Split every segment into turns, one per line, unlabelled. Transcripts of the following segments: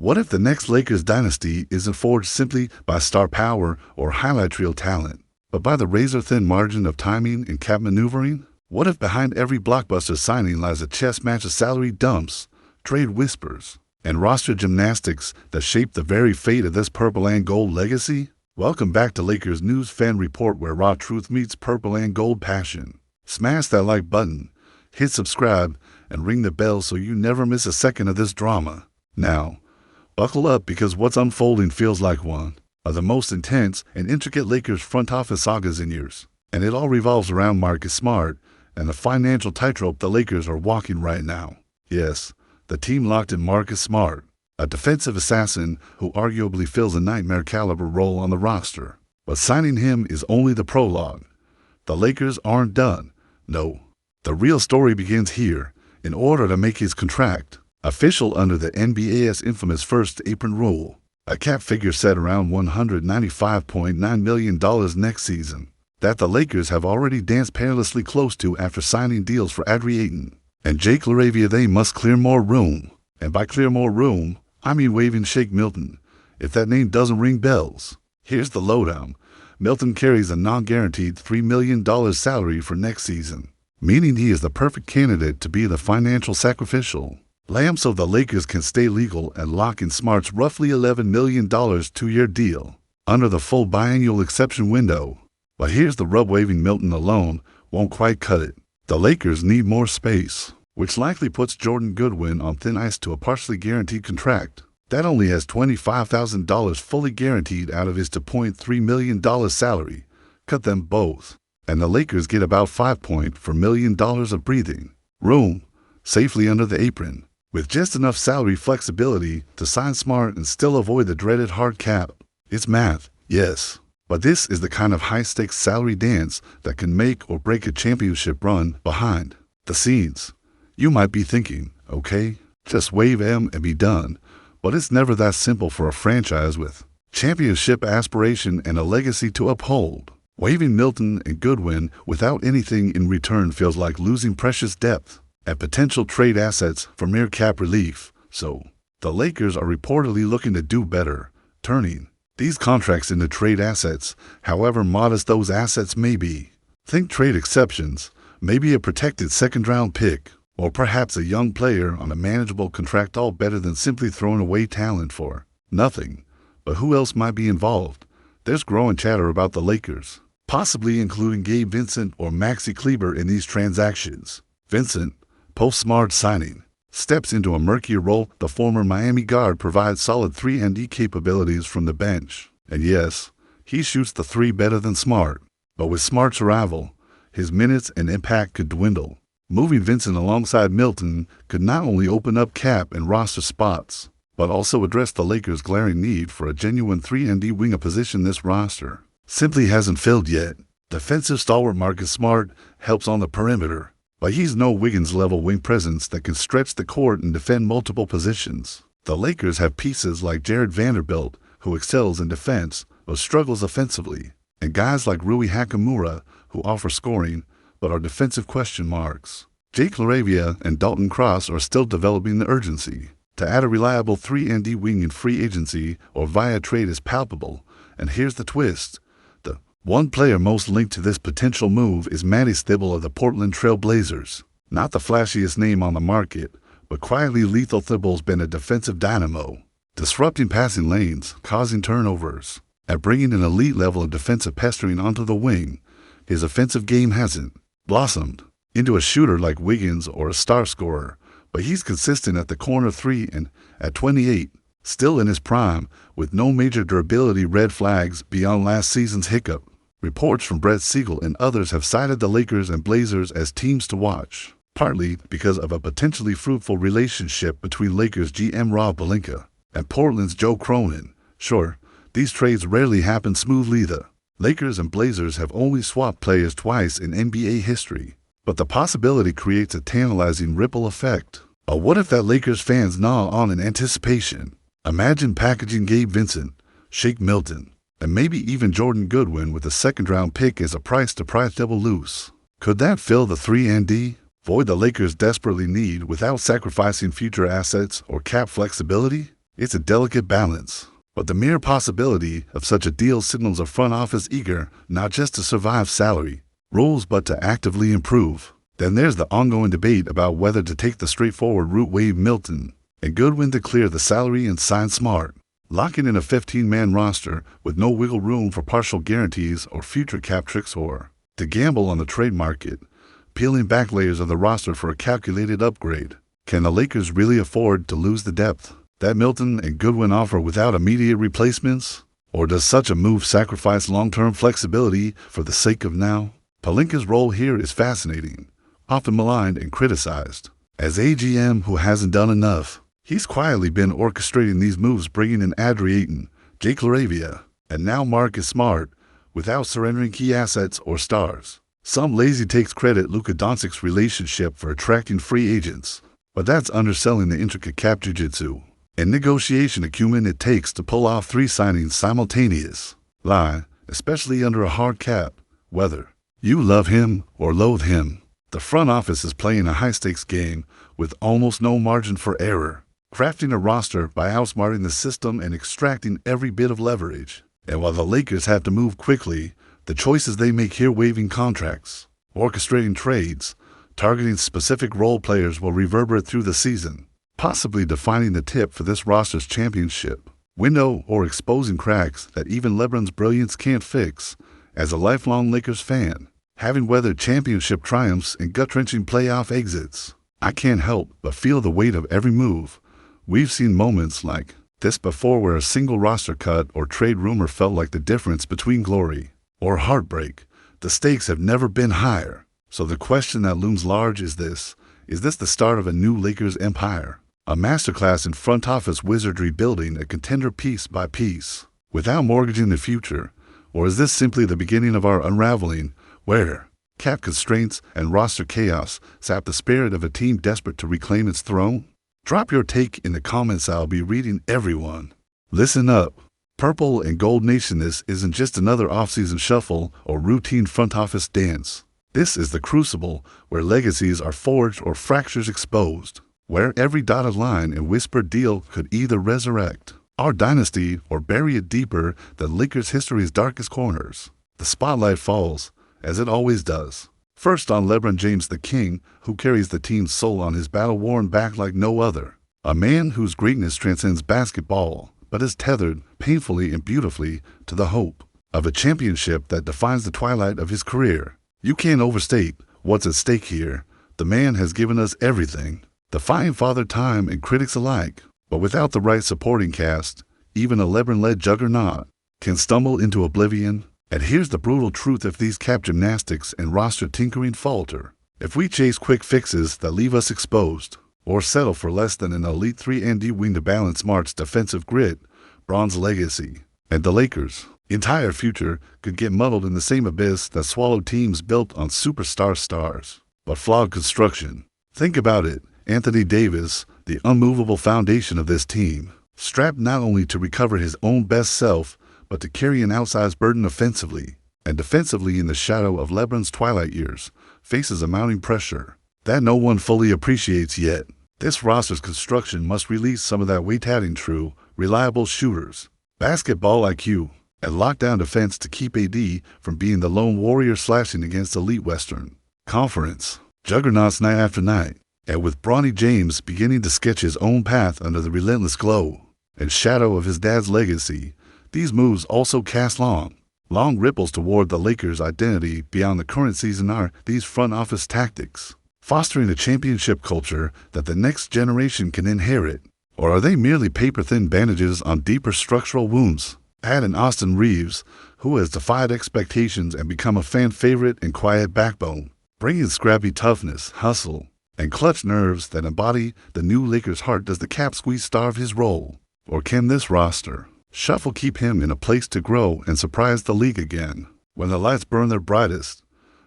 What if the next Lakers dynasty isn't forged simply by star power or highlight reel talent, but by the razor-thin margin of timing and cap maneuvering? What if behind every blockbuster signing lies a chess match of salary dumps, trade whispers, and roster gymnastics that shape the very fate of this purple and gold legacy? Welcome back to Lakers News Fan Report, where raw truth meets purple and gold passion. Smash that like button, hit subscribe, and ring the bell so you never miss a second of this drama. Now, buckle up, because what's unfolding feels like one of the most intense and intricate Lakers front office sagas in years. And it all revolves around Marcus Smart and the financial tightrope the Lakers are walking right now. Yes, the team locked in Marcus Smart, a defensive assassin who arguably fills a nightmare-caliber role on the roster. But signing him is only the prologue. The Lakers aren't done. No, the real story begins here. In order to make his contract official under the NBA's infamous first apron rule, a cap figure set around $195.9 million next season, that the Lakers have already danced perilously close to after signing deals for Adrien Ayton and Jake LaRavia, they must clear more room. And by clear more room, I mean waiving Shake Milton, if that name doesn't ring bells. Here's the lowdown. Milton carries a non-guaranteed $3 million salary for next season, meaning he is the perfect candidate to be the financial sacrificial lamb so the Lakers can stay legal and lock in Smart's roughly $11 million two-year deal under the full biannual exception window. But here's the rub: waiving Milton alone won't quite cut it. The Lakers need more space, which likely puts Jordan Goodwin on thin ice to a partially guaranteed contract that only has $25,000 fully guaranteed out of his $2.3 million salary. Cut them both, and the Lakers get about $5.4 million of breathing room safely under the apron, with just enough salary flexibility to sign Smart and still avoid the dreaded hard cap. It's math, yes, but this is the kind of high-stakes salary dance that can make or break a championship run. Behind the scenes, you might be thinking, okay, just waive him and be done. But it's never that simple for a franchise with championship aspiration and a legacy to uphold. Waiving Milton and Goodwin without anything in return feels like losing precious depth and potential trade assets for mere cap relief. So, the Lakers are reportedly looking to do better, turning these contracts into trade assets, however modest those assets may be. Think trade exceptions, maybe a protected second-round pick, or perhaps a young player on a manageable contract, all better than simply throwing away talent for nothing. But who else might be involved? There's growing chatter about the Lakers possibly including Gabe Vincent or Maxi Kleber in these transactions. Vincent, post-Smart signing, steps into a murkier role. The former Miami guard provides solid 3-and-D capabilities from the bench. And yes, he shoots the three better than Smart. But with Smart's arrival, his minutes and impact could dwindle. Moving Vincent alongside Milton could not only open up cap and roster spots, but also address the Lakers' glaring need for a genuine 3-and-D wing, a position this roster simply hasn't filled yet. Defensive stalwart Marcus Smart helps on the perimeter, but he's no Wiggins-level wing presence that can stretch the court and defend multiple positions. The Lakers have pieces like Jared Vanderbilt, who excels in defense but struggles offensively, and guys like Rui Hachimura, who offer scoring but are defensive question marks. Jake LaRavia and Dalton Cross are still developing the urgency to add a reliable 3-and-D wing in free agency or via trade is palpable. And here's the twist. The one player most linked to this potential move is Matty Thibble of the Portland Trail Blazers. Not the flashiest name on the market, but quietly lethal. Thibble's been a defensive dynamo, disrupting passing lanes, causing turnovers, and bringing an elite level of defensive pestering onto the wing. His offensive game hasn't blossomed into a shooter like Wiggins or a star scorer, but he's consistent at the corner three, and at 28, still in his prime, with no major durability red flags beyond last season's hiccup. Reports from Brett Siegel and others have cited the Lakers and Blazers as teams to watch, partly because of a potentially fruitful relationship between Lakers GM Rob Pelinka and Portland's Joe Cronin. Sure, these trades rarely happen smoothly. The Lakers and Blazers have only swapped players twice in NBA history, but the possibility creates a tantalizing ripple effect. But what if that Lakers fans gnaw on in anticipation? Imagine packaging Gabe Vincent, Shake Milton, and maybe even Jordan Goodwin with a second-round pick as a price to pry Thibble loose. Could that fill the 3-and-D void the Lakers desperately need without sacrificing future assets or cap flexibility? It's a delicate balance. But the mere possibility of such a deal signals a front office eager not just to survive salary rules but to actively improve. Then there's the ongoing debate about whether to take the straightforward route waive Milton and Goodwin to clear the salary and sign Smart, locking in a 15-man roster with no wiggle room for partial guarantees or future cap tricks, or to gamble on the trade market, peeling back layers of the roster for a calculated upgrade. Can the Lakers really afford to lose the depth that Milton and Goodwin offer without immediate replacements? Or does such a move sacrifice long-term flexibility for the sake of now? Pelinka's role here is fascinating, often maligned and criticized. As a GM who hasn't done enough, he's quietly been orchestrating these moves, bringing in Adri Ayton, Jake LaRavia, and now Marcus Smart, without surrendering key assets or stars. Some lazy takes credit Luka Doncic's relationship for attracting free agents, but that's underselling the intricate cap jiu-jitsu and negotiation acumen it takes to pull off 3 signings simultaneous. Especially under a hard cap, whether you love him or loathe him. The front office is playing a high-stakes game with almost no margin for error, crafting a roster by outsmarting the system and extracting every bit of leverage. And while the Lakers have to move quickly, the choices they make here, waiving contracts, orchestrating trades, targeting specific role players, will reverberate through the season, possibly defining the tip for this roster's championship window or exposing cracks that even LeBron's brilliance can't fix. As a lifelong Lakers fan, having weathered championship triumphs and gut-wrenching playoff exits, I can't help but feel the weight of every move. We've seen moments like this before, where a single roster cut or trade rumor felt like the difference between glory or heartbreak. The stakes have never been higher. So the question that looms large is this the start of a new Lakers empire? A masterclass in front office wizardry, building a contender piece by piece, without mortgaging the future? Or is this simply the beginning of our unraveling, where cap constraints and roster chaos sap the spirit of a team desperate to reclaim its throne? Drop your take in the comments. I'll be reading everyone. Listen up. Purple and Gold Nation, this isn't just another offseason shuffle or routine front office dance. This is the crucible where legacies are forged or fractures exposed, where every dotted line and whispered deal could either resurrect our dynasty or bury it deeper than Lakers history's darkest corners. The spotlight falls, as it always does, first on LeBron James, the king who carries the team's soul on his battle-worn back like no other. A man whose greatness transcends basketball, but is tethered painfully and beautifully to the hope of a championship that defines the twilight of his career. You can't overstate what's at stake here. The man has given us everything, defying father time and critics alike. But without the right supporting cast, even a LeBron-led juggernaut can stumble into oblivion. And here's the brutal truth: if these cap gymnastics and roster tinkering falter, if we chase quick fixes that leave us exposed, or settle for less than an elite 3-and-D wing to balance Smart's defensive grit, bronze legacy, and the Lakers' entire future could get muddled in the same abyss that swallowed teams built on superstar stars but flawed construction. Think about it. Anthony Davis, the unmovable foundation of this team, strapped not only to recover his own best self, but to carry an outsized burden offensively and defensively in the shadow of LeBron's twilight years, faces a mounting pressure that no one fully appreciates yet. This roster's construction must release some of that weight, adding true, reliable shooters, basketball IQ, and lockdown defense to keep AD from being the lone warrior slashing against elite Western Conference juggernauts night after night. And with Bronny James beginning to sketch his own path under the relentless glow and shadow of his dad's legacy, these moves also cast long ripples toward the Lakers' identity beyond the current season. Are these front office tactics fostering a championship culture that the next generation can inherit? Or are they merely paper-thin bandages on deeper structural wounds? Add in Austin Reeves, who has defied expectations and become a fan favorite and quiet backbone, bringing scrappy toughness, hustle, and clutch nerves that embody the new Lakers' heart. Does the cap squeeze starve his role? Or can this roster shuffle keep him in a place to grow and surprise the league again? When the lights burn their brightest,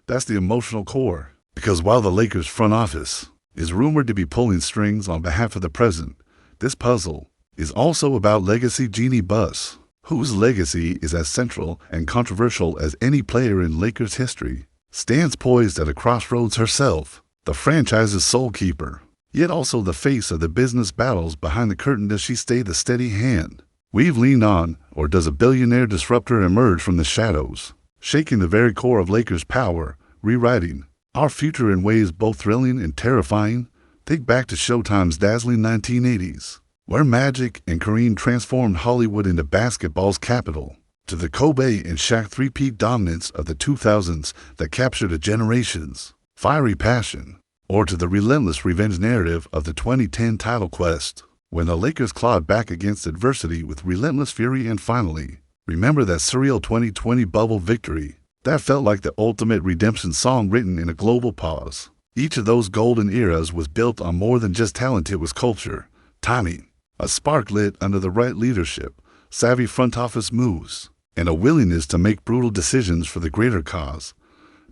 that's the emotional core. Because while the Lakers' front office is rumored to be pulling strings on behalf of the present, this puzzle is also about legacy. Jeannie Buss, whose legacy is as central and controversial as any player in Lakers history, stands poised at a crossroads herself, the franchise's sole keeper, yet also the face of the business battles behind the curtain. Does she stay the steady hand we've leaned on, or does a billionaire disruptor emerge from the shadows, shaking the very core of Lakers power, rewriting our future in ways both thrilling and terrifying? Think back to Showtime's dazzling 1980s, where Magic and Kareem transformed Hollywood into basketball's capital, to the Kobe and Shaq three-peat dominance of the 2000s that captured a generation's fiery passion, or to the relentless revenge narrative of the 2010 title quest, when the Lakers clawed back against adversity with relentless fury. And finally, remember that surreal 2020 bubble victory that felt like the ultimate redemption song written in a global pause. Each of those golden eras was built on more than just talent. It was culture, timing, a spark lit under the right leadership, savvy front office moves, and a willingness to make brutal decisions for the greater cause.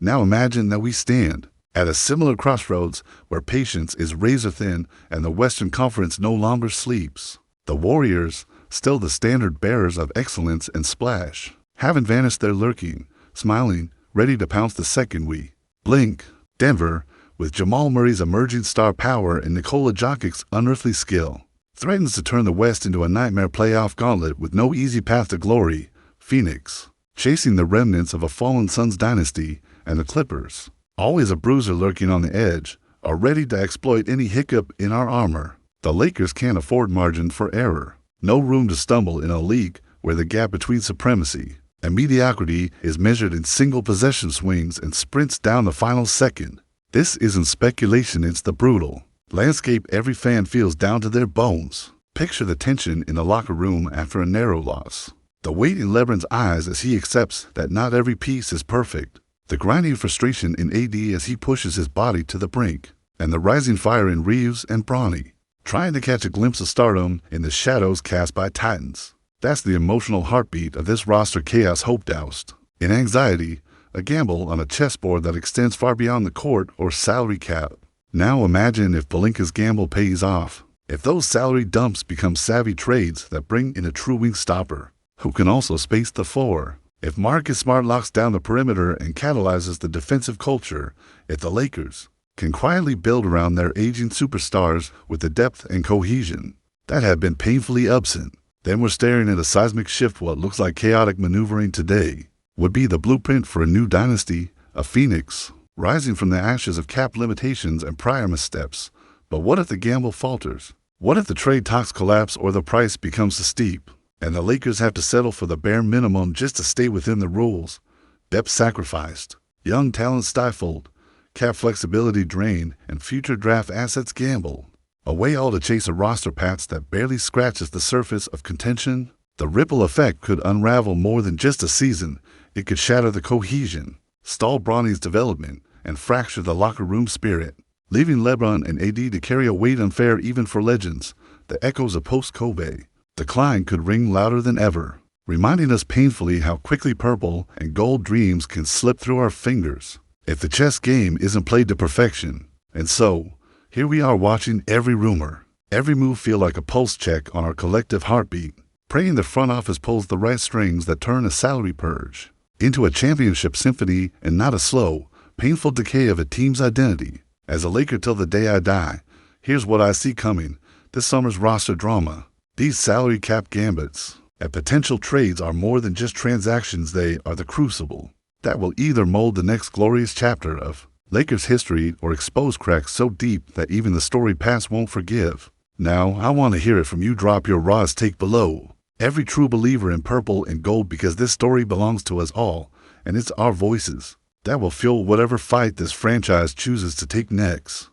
Now imagine that we stand at a similar crossroads where patience is razor thin and the Western Conference no longer sleeps. The Warriors, still the standard bearers of excellence and splash, haven't vanished. They're lurking, smiling, ready to pounce the second we blink. Denver, with Jamal Murray's emerging star power and Nikola Jokic's unearthly skill, threatens to turn the West into a nightmare playoff gauntlet with no easy path to glory. Phoenix, chasing the remnants of a fallen Suns dynasty, and the Clippers, always a bruiser lurking on the edge, are ready to exploit any hiccup in our armor. The Lakers can't afford margin for error, no room to stumble in a league where the gap between supremacy and mediocrity is measured in single possession swings and sprints down the final second. This isn't speculation, it's the brutal landscape every fan feels down to their bones. Picture the tension in the locker room after a narrow loss, the weight in LeBron's eyes as he accepts that not every piece is perfect, the grinding frustration in AD as he pushes his body to the brink, and the rising fire in Reeves and Bronny, trying to catch a glimpse of stardom in the shadows cast by Titans. That's the emotional heartbeat of this roster chaos hope doused in anxiety, a gamble on a chessboard that extends far beyond the court or salary cap. Now imagine if Pelinka's gamble pays off, if those salary dumps become savvy trades that bring in a true wing stopper who can also space the floor, if Marcus Smart locks down the perimeter and catalyzes the defensive culture, if the Lakers can quietly build around their aging superstars with the depth and cohesion that have been painfully absent, then we're staring at a seismic shift. What looks like chaotic maneuvering today would be the blueprint for a new dynasty, a phoenix rising from the ashes of cap limitations and prior missteps. But what if the gamble falters? What if the trade talks collapse or the price becomes too steep, and the Lakers have to settle for the bare minimum just to stay within the rules? Depth sacrificed, young talent stifled, cap flexibility drained, and future draft assets gambled away, all to chase a roster patch that barely scratches the surface of contention. The ripple effect could unravel more than just a season. It could shatter the cohesion, stall Bronny's development, and fracture the locker room spirit, leaving LeBron and AD to carry a weight unfair even for legends. The echoes of post-Kobe decline could ring louder than ever, reminding us painfully how quickly purple and gold dreams can slip through our fingers if the chess game isn't played to perfection. And so, here we are watching every rumor, every move feel like a pulse check on our collective heartbeat, praying the front office pulls the right strings that turn a salary purge into a championship symphony and not a slow, painful decay of a team's identity. As a Laker till the day I die, here's what I see coming: this summer's roster drama, these salary cap gambits, and potential trades are more than just transactions. They are the crucible that will either mold the next glorious chapter of Lakers history or expose cracks so deep that even the storied past won't forgive. Now, I want to hear it from you. Drop your raw take below. Every true believer in purple and gold, because this story belongs to us all, and it's our voices that will fuel whatever fight this franchise chooses to take next.